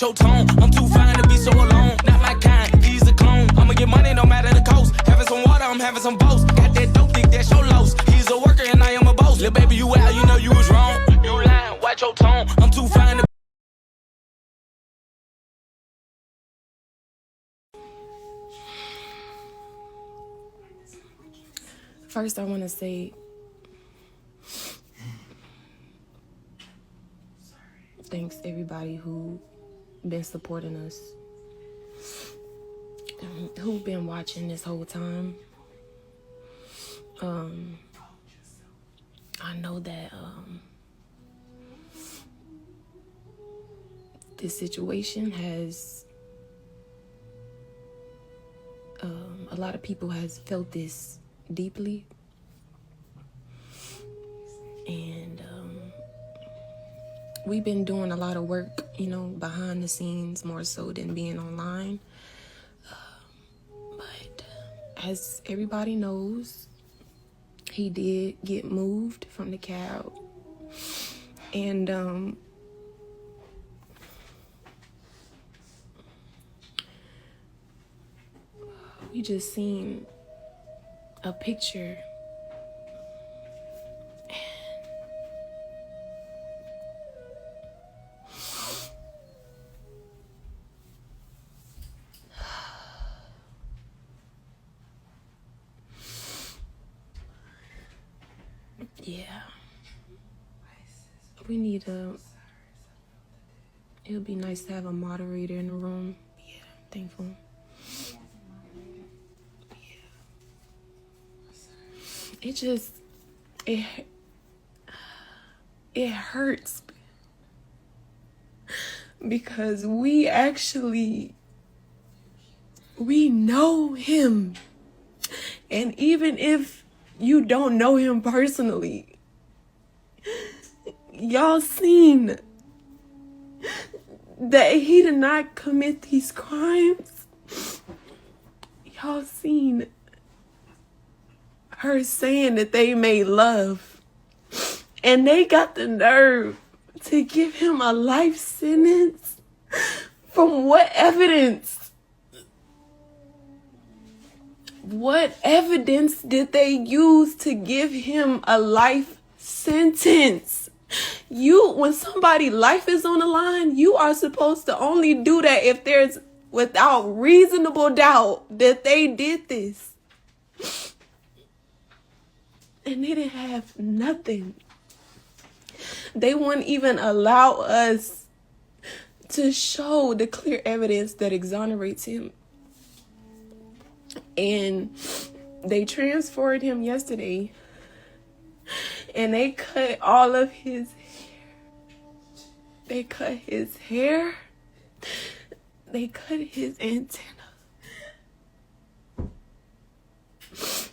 watch your tone. I'm too fine to be so alone. Not my kind, he's a clone. I'ma get money no matter the cost. Having some water, I'm having some boast. Got that dope dick, that's your loss. He's a worker and I am a boss. Little baby, you out, you know you was wrong. You lying, watch your tone. I'm too fine to. First, I want to say thanks everybody who been supporting us, who been watching this whole time. I know that this situation has a lot of people has felt this deeply, and we've been doing a lot of work, you know, behind the scenes more so than being online. But as everybody knows, he did get moved from the cab, and we just seen a picture, yeah, we need it'll be nice to have a moderator in the room. Yeah, I'm thankful. It just, it hurts because we know him. And even if you don't know him personally, y'all seen that he did not commit these crimes. Y'all seen her saying that they made love, and they got the nerve to give him a life sentence. From what evidence? What evidence did they use to give him a life sentence? When somebody's life is on the line, you are supposed to only do that if there's without reasonable doubt that they did this. And they didn't have nothing. They wouldn't even allow us to show the clear evidence that exonerates him. And they transferred him yesterday, and they cut all of his hair. They cut his hair. They cut his antenna.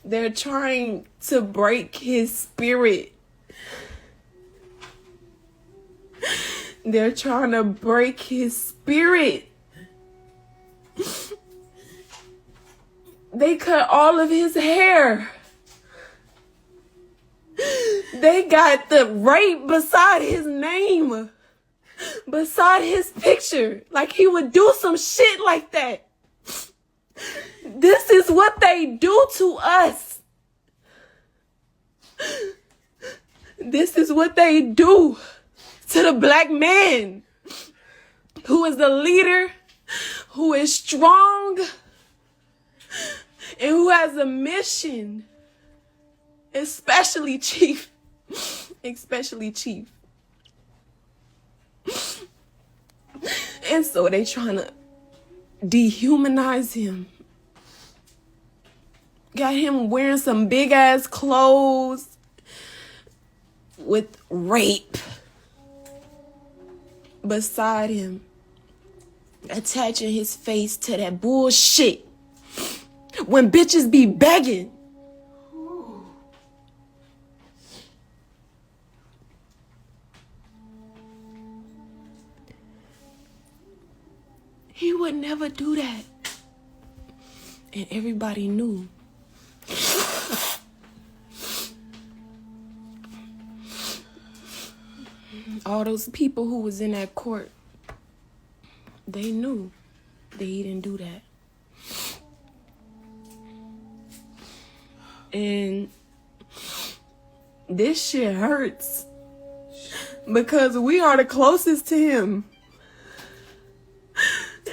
They're trying to break his spirit. They're trying to break his spirit. They cut all of his hair. They got the rape beside his name, beside his picture, like he would do some shit like that. This is what they do to us. This is what they do to the black man who is the leader, who is strong, and who has a mission. Especially Chief. Especially Chief. And so they trying to dehumanize him. Got him wearing some big ass clothes with rape beside him, attaching his face to that bullshit when bitches be begging. He would never do that. And everybody knew. All those people who was in that court, They knew that he didn't do that. And this shit hurts because we are the closest to him.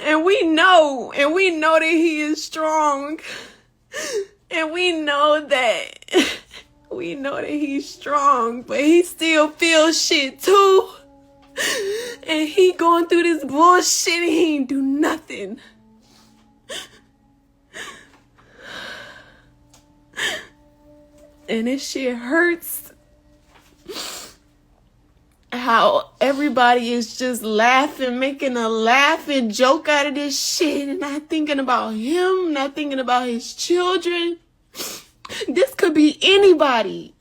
And we know that he is strong. And we know that he's strong, but he still feels shit too. And he going through this bullshit and he ain't do nothing. And this shit hurts. How everybody is just laughing, making a laughing joke out of this shit, and not thinking about him, not thinking about his children. This could be anybody.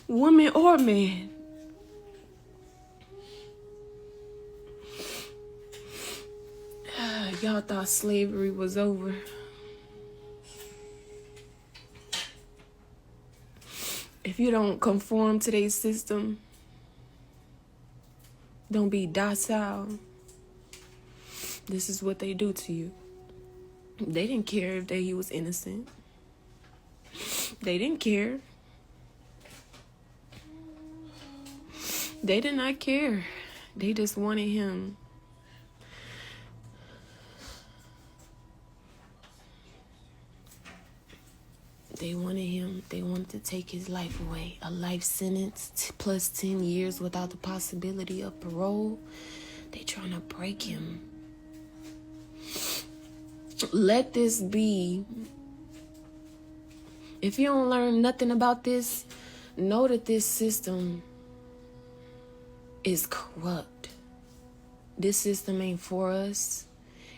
Woman or man. Y'all thought slavery was over. If you don't conform to their system, don't be docile. This is what they do to you. They didn't care if he was innocent. They didn't care. They did not care. They just wanted him. They wanted him. They wanted to take his life away. A life sentence plus 10 years without the possibility of parole. They trying to break him. Let this be. If you don't learn nothing about this, know that this system is corrupt. This system ain't for us.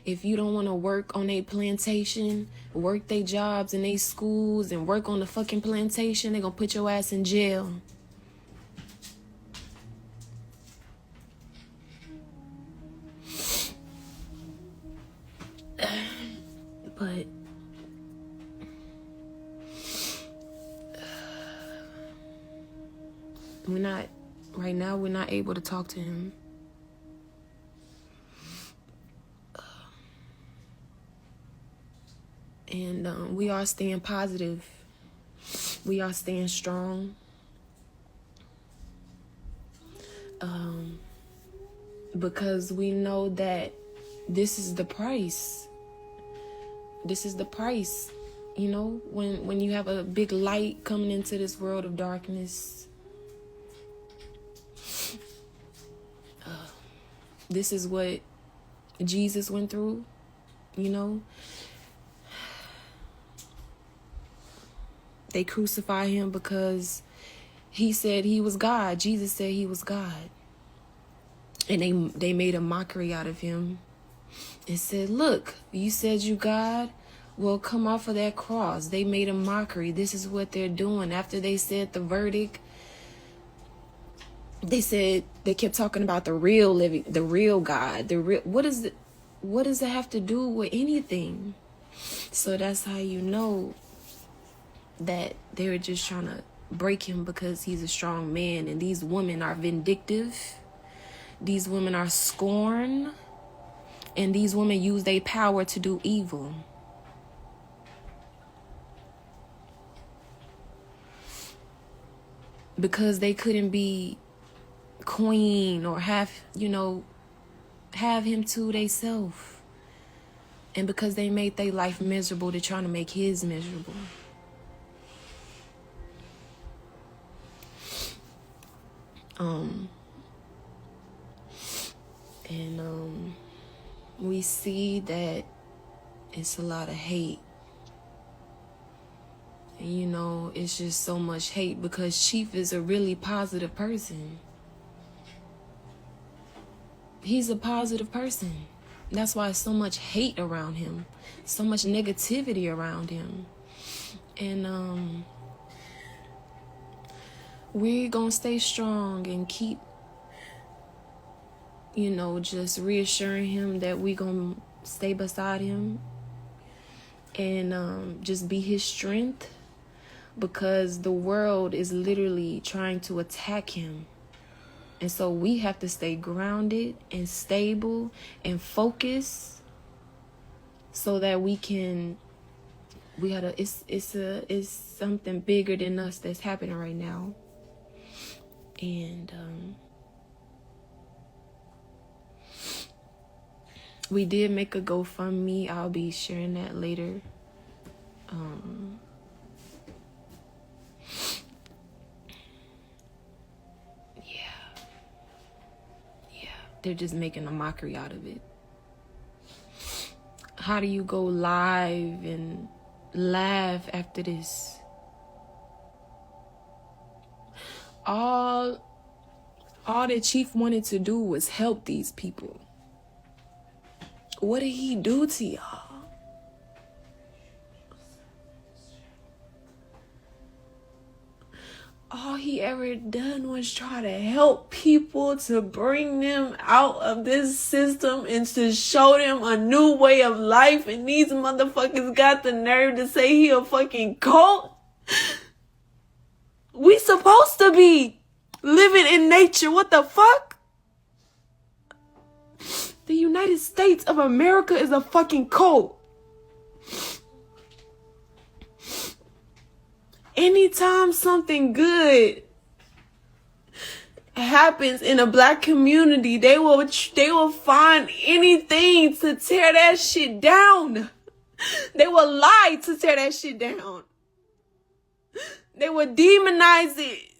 If you don't want to work on a plantation, work their jobs in their schools, and work on the fucking plantation, they're going to put your ass in jail. But right now we're not able to talk to him. And we are staying positive. We are staying strong. Because we know that this is the price. This is the price. You know, when you have a big light coming into this world of darkness. This is what Jesus went through, you know. They crucified him because he said he was God. Jesus said he was God. And they made a mockery out of him and said, look, you said you God? Well, come off of that cross. They made a mockery. This is what they're doing. After they said the verdict, they kept talking about the real God, what does it have to do with anything? So that's how you know that they were just trying to break him because he's a strong man. And these women are vindictive. These women are scorned. And these women use their power to do evil. Because they couldn't be queen or have him to theyself. And because they made their life miserable, they're trying to make his miserable. We see that it's a lot of hate. And, it's just so much hate because Chief is a really positive person. He's a positive person. That's why so much hate around him. So much negativity around him. And we're going to stay strong and keep, just reassuring him that we're going to stay beside him and just be his strength. because the world is literally trying to attack him. And so we have to stay grounded and stable and focused so that it's something bigger than us that's happening right now. And we did make a GoFundMe. I'll be sharing that later. Yeah, they're just making a mockery out of it. How do you go live and laugh after this? All the chief wanted to do was help these people. What did he do to y'all? All he ever done was try to help people, to bring them out of this system and to show them a new way of life. And these motherfuckers got the nerve to say he a fucking cult. We supposed to be living in nature. What the fuck? The United States of America is a fucking cult. Anytime something good happens in a black community, they will find anything to tear that shit down. They will lie to tear that shit down. They will demonize it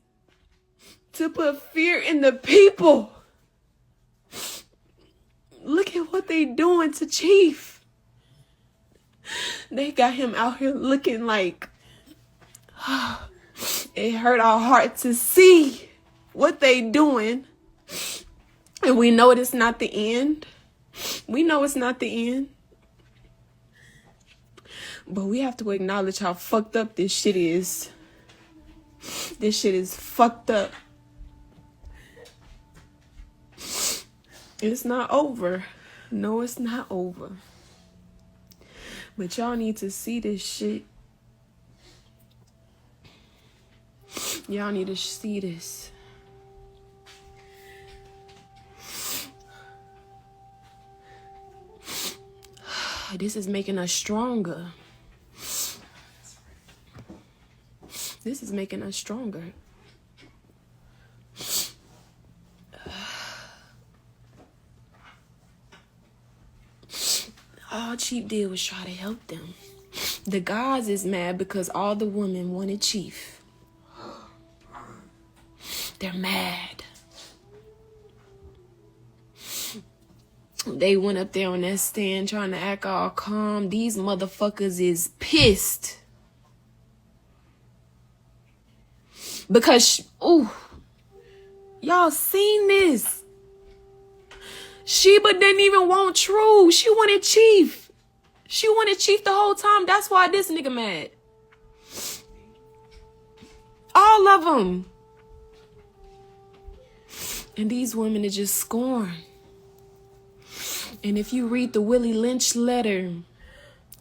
to put fear in the people. Look at what they doing to Chief. They got him out here looking like, it hurt our heart to see what they doing. And we know it's not the end. We know it's not the end. But we have to acknowledge how fucked up this shit is. This shit is fucked up. It's not over. No, it's not over. But y'all need to see this shit. Y'all need to see this. This is making us stronger. This is making us stronger. All Chief did was try to help them. The gods is mad because all the women wanted Chief. They're mad. They went up there on that stand trying to act all calm. These motherfuckers is pissed. Because, y'all seen this. Sheba didn't even want True. She wanted Chief. She wanted Chief the whole time. That's why this nigga mad. All of them. And these women are just scorned. And if you read the Willie Lynch letter,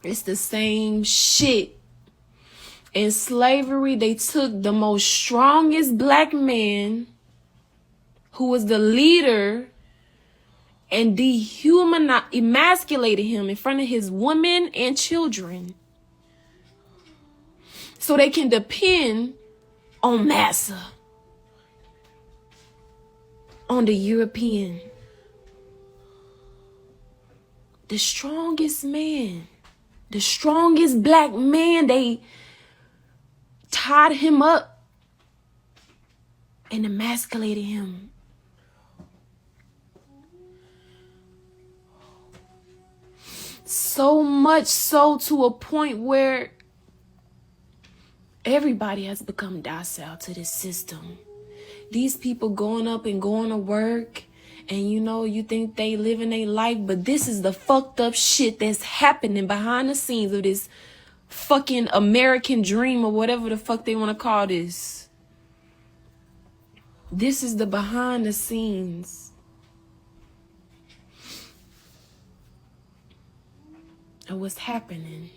it's the same shit. In slavery, they took the most strongest black man who was the leader and emasculated him in front of his women and children so they can depend on massa, on the European. The strongest man, the strongest black man, they tied him up and emasculated him. So much so to a point where everybody has become docile to this system. These people going up and going to work, and you think they living their life, but this is the fucked up shit that's happening behind the scenes of this fucking American dream or whatever the fuck they want to call this. This is the behind the scenes. And what's happening.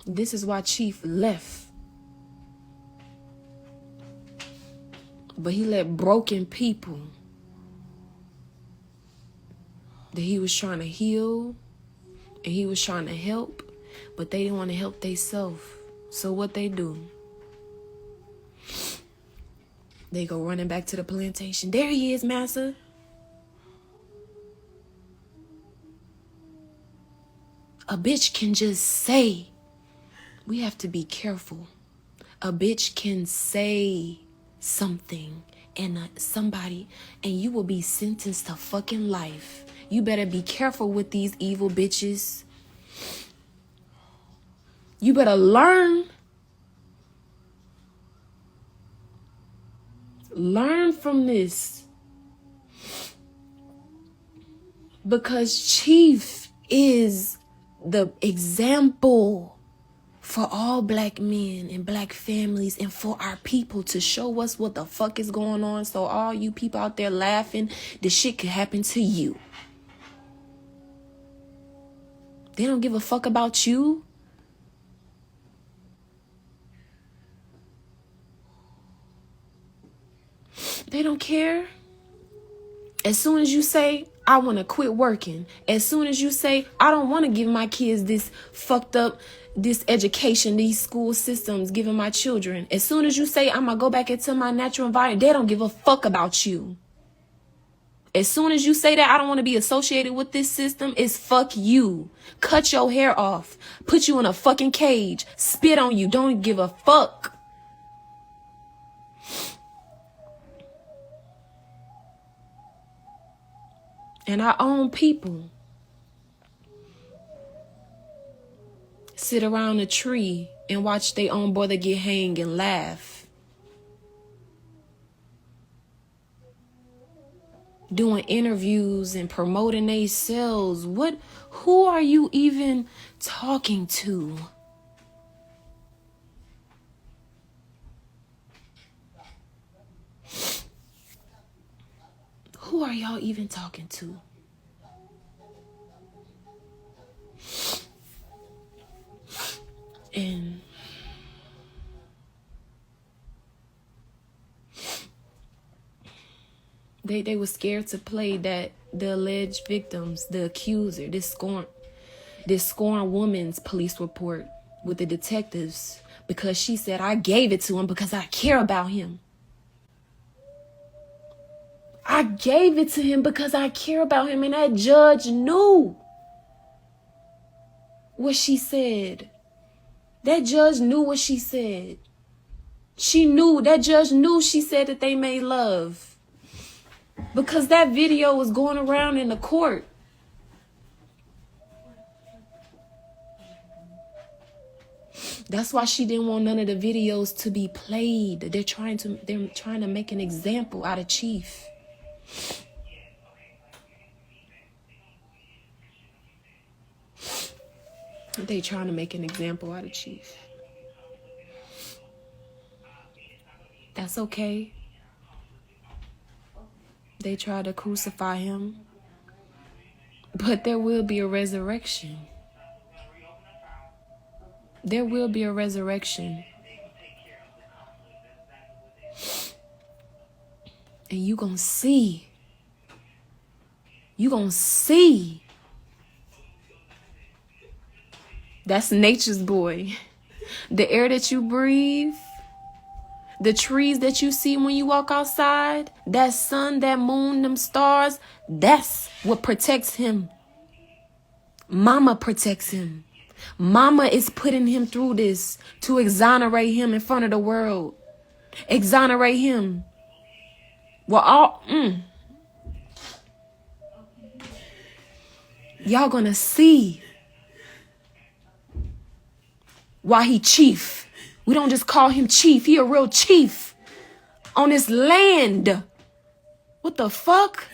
This is why Chief left. But he let broken people that he was trying to heal and he was trying to help, but they didn't want to help themselves. So what they do? They go running back to the plantation. There he is, massa. A bitch can just say, we have to be careful. A bitch can say something and somebody, and you will be sentenced to fucking life. You better be careful with these evil bitches. You better learn. Learn from this. Because Chief is the example for all black men and black families and for our people to show us what the fuck is going on. So all you people out there laughing, this shit could happen to you. They don't give a fuck about you. They don't care. As soon as you say, I want to quit working. As soon as you say, I don't want to give my kids this fucked up, this education, these school systems giving my children. As soon as you say, I'm going to go back into my natural environment, they don't give a fuck about you. As soon as you say that I don't want to be associated with this system, it's fuck you. Cut your hair off. Put you in a fucking cage. Spit on you. Don't give a fuck. And our own people sit around a tree and watch their own brother get hanged and laugh. Doing interviews and promoting themselves. Who are you even talking to? Who are y'all even talking to? And they were scared to play that the alleged victims, the accuser, this scorned woman's police report with the detectives, because she said, I gave it to him because I care about him. I gave it to him because I care about him. And that judge knew what she said. That judge knew what she said. That judge knew she said that they made love. Because that video was going around in the court. That's why she didn't want none of the videos to be played. They're trying to make an example out of Chief. They trying to make an example out of Chief. That's okay. They try to crucify him. But there will be a resurrection. There will be a resurrection. And you gonna see. You gonna see. That's nature's boy. The air that you breathe, the trees that you see when you walk outside, that sun, that moon, them stars, that's what protects him. Mama protects him. Mama is putting him through this to exonerate him in front of the world. Exonerate him. Well, y'all gonna see why he chief. We don't just call him chief. He a real chief on this land. What the fuck?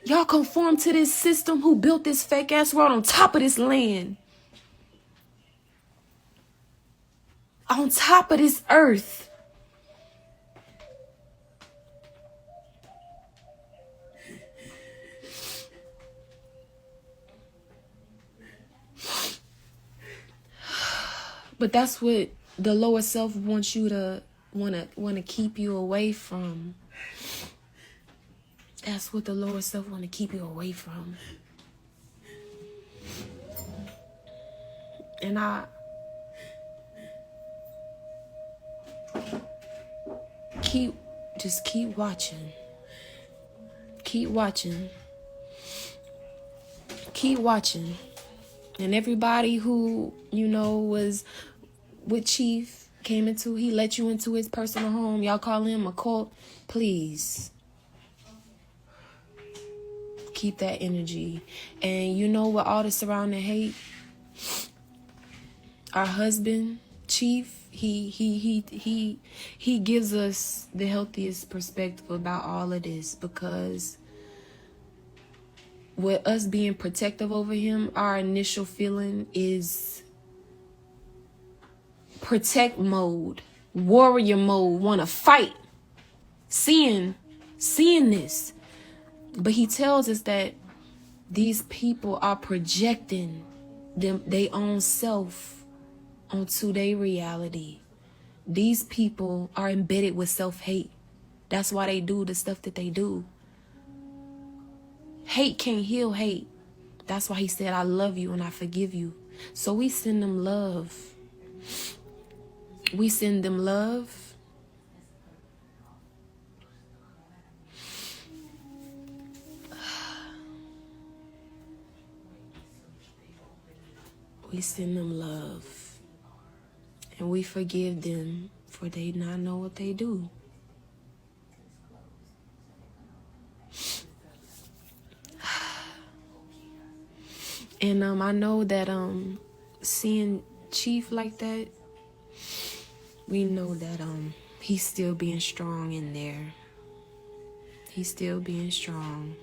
Y'all conform to this system who built this fake ass world on top of this land. On top of this earth. But that's what the lower self wants you to wanna keep you away from. That's what the lower self want to keep you away from. And just keep watching. Keep watching. Keep watching. And everybody who, was with Chief, he let you into his personal home. Y'all call him a cult. Please. Keep that energy. And with all the surrounding hate, our husband, Chief, he gives us the healthiest perspective about all of this, because with us being protective over him, our initial feeling is protect mode, warrior mode, want to fight, seeing this. But he tells us that these people are projecting their own self onto their reality. These people are embedded with self-hate. That's why they do the stuff that they do. Hate can't heal hate. That's why he said, I love you and I forgive you. So we send them love. We send them love. We send them love. And we forgive them, for they not know what they do. And I know that seeing Chief like that, we know that he's still being strong in there. He's still being strong.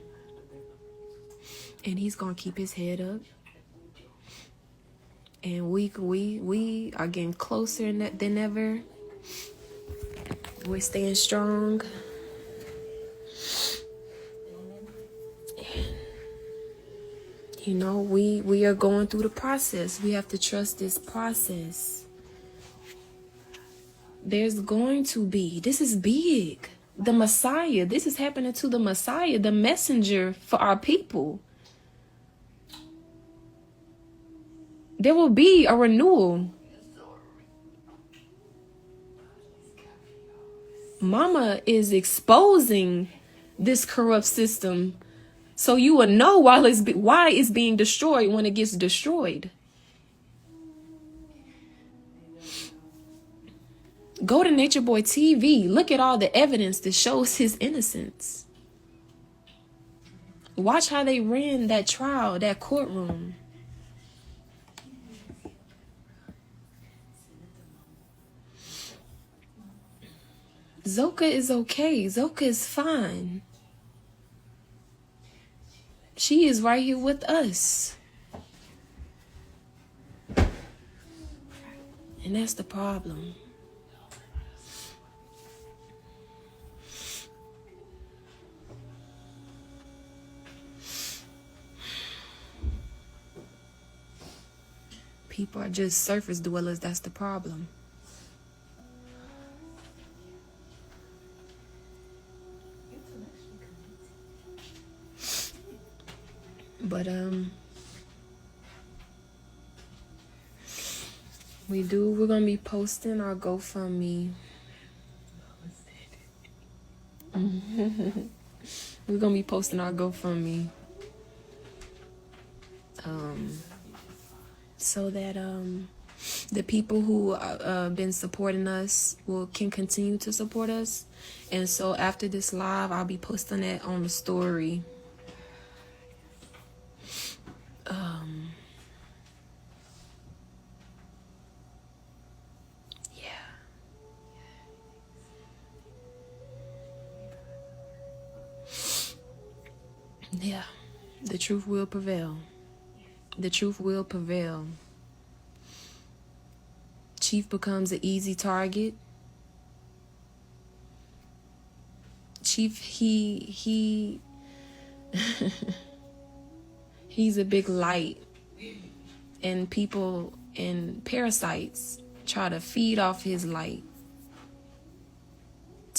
And he's gonna keep his head up. And we are getting closer than ever. We're staying strong. We are going through the process. We have to trust this process. There's going to be, this is big. The Messiah, this is happening to the Messiah, the messenger for our people. There will be a renewal. Mama is exposing this corrupt system, so you will know why it's being destroyed when it gets destroyed. Go to Nature Boy TV. Look at all the evidence that shows his innocence. Watch how they ran that trial, that courtroom. Zoca is okay. Zoca is fine. She is right here with us. And that's the problem. People are just surface dwellers. That's the problem. But we're gonna be posting our GoFundMe. We're gonna be posting our GoFundMe. So that the people who been supporting us can continue to support us. And so after this live, I'll be posting it on the story. Yeah, the truth will prevail. The truth will prevail. Chief becomes an easy target. Chief, he's a big light. And people and parasites try to feed off his light.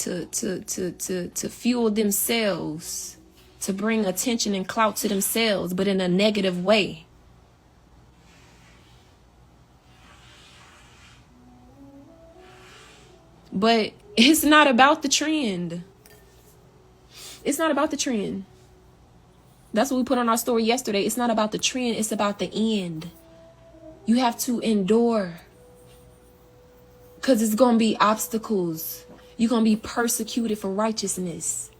to fuel themselves, to bring attention and clout to themselves, but in a negative way. But it's not about the trend. It's not about the trend. That's what we put on our story yesterday. It's not about the trend. It's about the end. You have to endure. Because it's going to be obstacles. You're going to be persecuted for righteousness.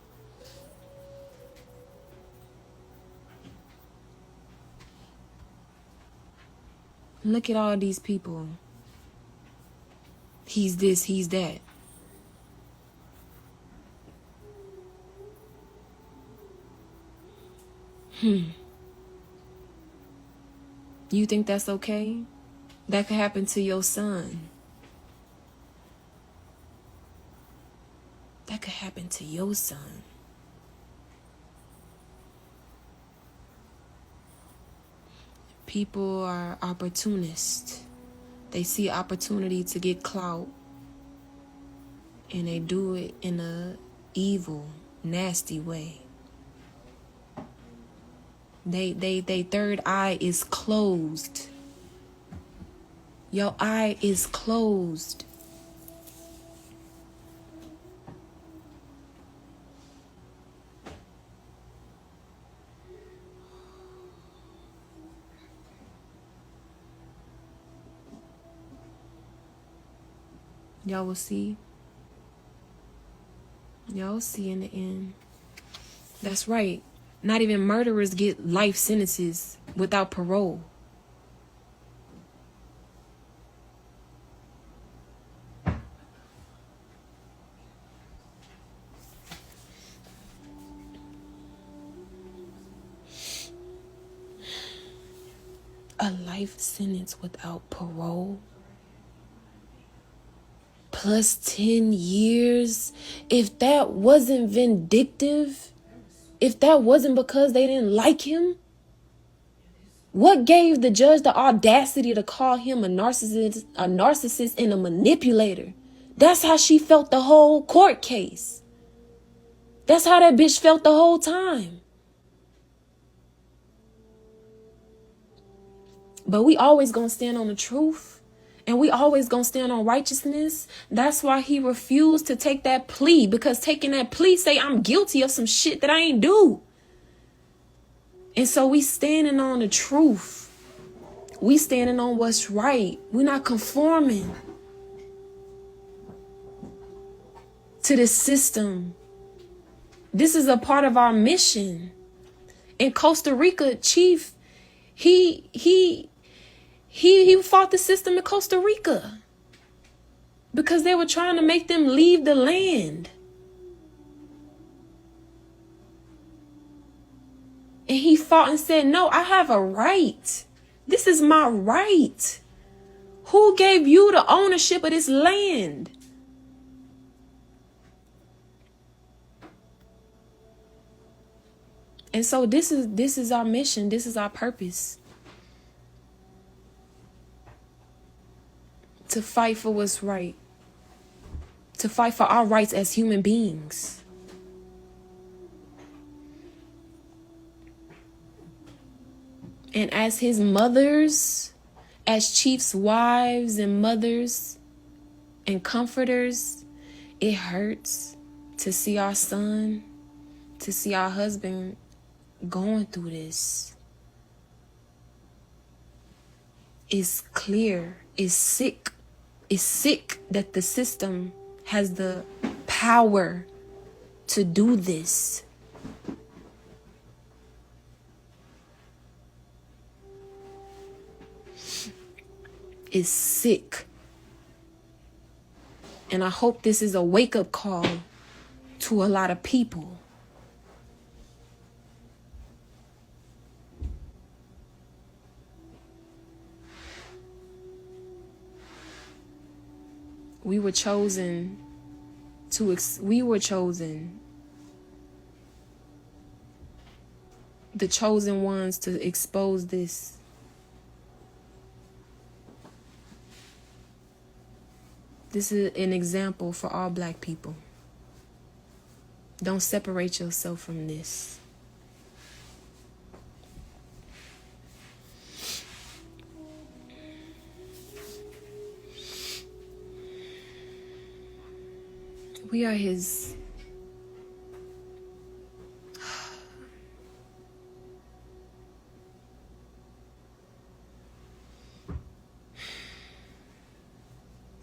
Look at all these people. He's this, he's that. You think that's okay? That could happen to your son. That could happen to your son. People are opportunists. They see opportunity to get clout, and they do it in a evil, nasty way. They third eye is closed. Your eye is closed. Y'all will see. Y'all will see in the end. That's right. Not even murderers get life sentences without parole. A life sentence without parole? Plus 10 years? If that wasn't vindictive, if that wasn't because they didn't like him, what gave the judge the audacity to call him a narcissist and a manipulator? That's how she felt the whole court case. That's how that bitch felt the whole time. But we always gonna stand on the truth. And we always gonna stand on righteousness. That's why he refused to take that plea. Because taking that plea say I'm guilty of some shit that I ain't do. And so we standing on the truth. We standing on what's right. We're not conforming to this system. This is a part of our mission. In Costa Rica, Chief, he fought the system in Costa Rica because they were trying to make them leave the land. And he fought and said, no, I have a right. This is my right. Who gave you the ownership of this land? And so this is our mission. This is our purpose. To fight for what's right. To fight for our rights as human beings. And as his mothers, as Chief's wives and mothers and comforters, it hurts to see our son, to see our husband going through this. It's clear, it's sick. It's sick that the system has the power to do this. Is sick. And I hope this is a wake-up call to a lot of people. We were chosen. The chosen ones to expose this. This is an example for all Black people. Don't separate yourself from this. We are his.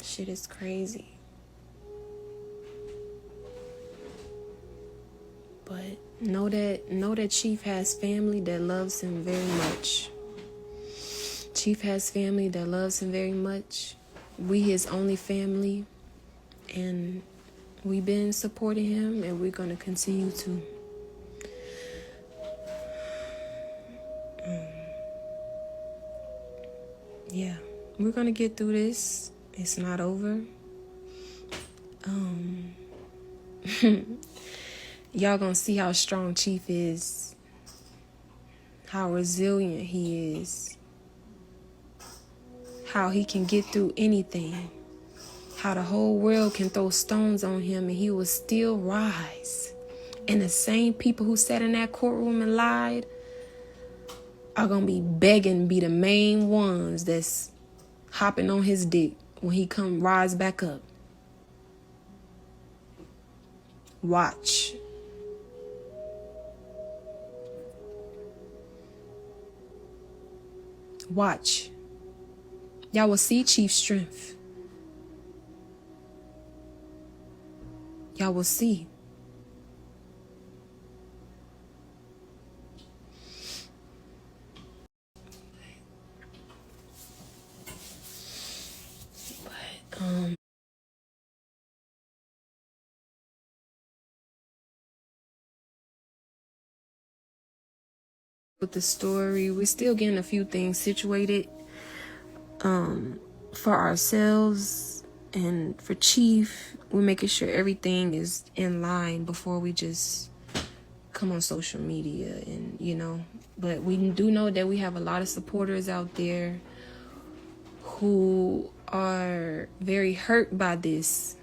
Shit is crazy. But know that Chief has family that loves him very much. Chief has family that loves him very much. We his only family, and we've been supporting him, and we're going to continue to. Yeah, we're going to get through this. It's not over. Y'all going to see how strong Chief is, how resilient he is, how he can get through anything. How the whole world can throw stones on him and he will still rise. And the same people who sat in that courtroom and lied are going to be begging, be the main ones that's hopping on his dick when he come rise back up. Watch. Watch. Y'all will see Chief's strength. Y'all will see. But, with the story, we're still getting a few things situated, for ourselves and for Chief. We're making sure everything is in line before we just come on social media and, but we do know that we have a lot of supporters out there who are very hurt by this,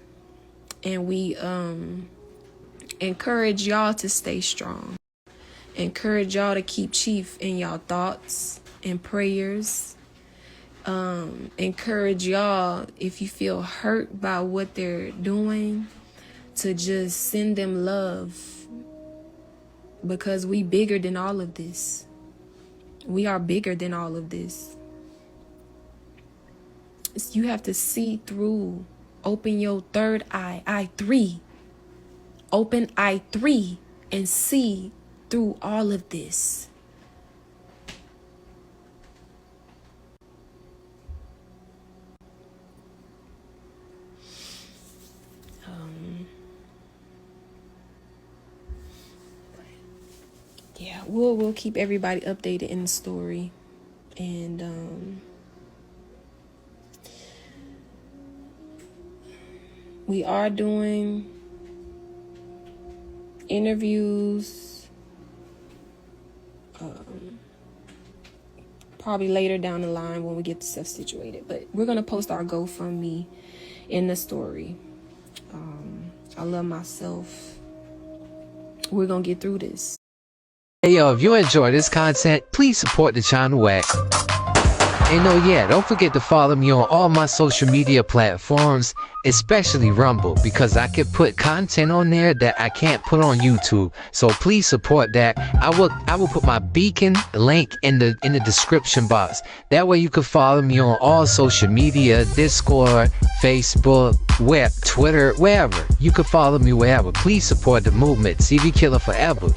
and we encourage y'all to stay strong. Encourage y'all to keep Chief in y'all thoughts and prayers. Encourage y'all, if you feel hurt by what they're doing, to just send them love, because we bigger than all of this. We are bigger than all of this. You have to see through. Open your third eye, eye 3. Open eye 3 and see through all of this. Yeah, we'll keep everybody updated in the story, and we are doing interviews, probably later down the line when we get the stuff situated. But we're gonna post our GoFundMe in the story. I love myself. We're gonna get through this. Hey yo, if you enjoy this content, please support the channel at. And don't forget to follow me on all my social media platforms, especially Rumble, because I can put content on there that I can't put on YouTube. So please support that. I will put my beacon link in the description box. That way you can follow me on all social media, Discord, Facebook, Twitter, wherever. You can follow me wherever. Please support the movement. CV Killer forever.